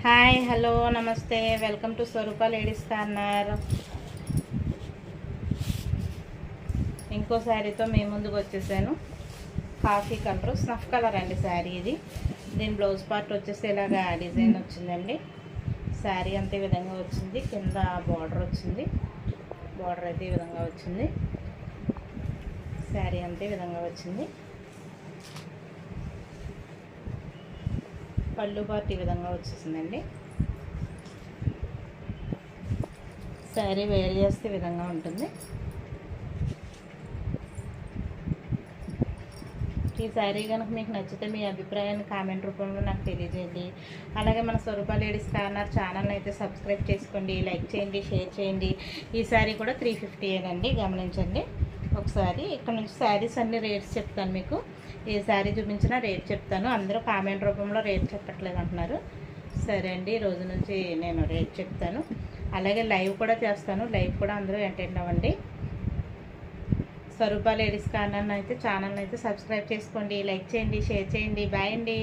Hi hello నమస్తే welcome to Swaroopa ladies corner. ఇంకో శారీతో మీ ముందుకు వచ్చేసాను. కాఫీ కలర్ స్నఫ్ కలర్ అండి శారీ ఇది. దీని బ్లౌజ్ పార్ట్ వచ్చేసి ఇలాగా డిజైన్ వచ్చిందండి. శారీ అంతే విధంగా వచ్చింది. కింద బార్డర్ వచ్చింది. బార్డర్ అయితే ఈ విధంగా వచ్చింది. శారీ అంతే విధంగా వచ్చింది. పళ్ళు పార్ట్ ఈ విధంగా వచ్చేసిందండి. శారీ వేర్ చేస్తే ఈ విధంగా ఉంటుంది. ఈ శారీ కనుక మీకు నచ్చితే మీ అభిప్రాయాన్ని కామెంట్ రూపంలో నాకు తెలియజేయండి. అలాగే మన స్వరూప లేడీస్ కార్నర్ ఛానల్ని అయితే సబ్స్క్రైబ్ చేసుకోండి, లైక్ చేయండి, షేర్ చేయండి. ఈ శారీ కూడా 350 అండి, గమనించండి. ఒకసారి ఇక్కడ నుంచి శారీస్ అన్ని రేట్స్ చెప్తాను మీకు. ఏ శారీ చూపించినా రేట్ చెప్తాను. అందరూ కామెంట్ రూపంలో రేట్ చెప్పట్లేదు అంటున్నారు. సరే అండి, ఈ రోజు నుంచి నేను రేట్ చెప్తాను. అలాగే లైవ్ కూడా చేస్తాను. లైవ్ కూడా అందరూ అటెండ్ అవ్వండి. స్వరూప లేడీస్ కార్నర్ అయితే ఛానల్ని అయితే సబ్స్క్రైబ్ చేసుకోండి, లైక్ చేయండి, షేర్ చేయండి. బాయ్ అండి.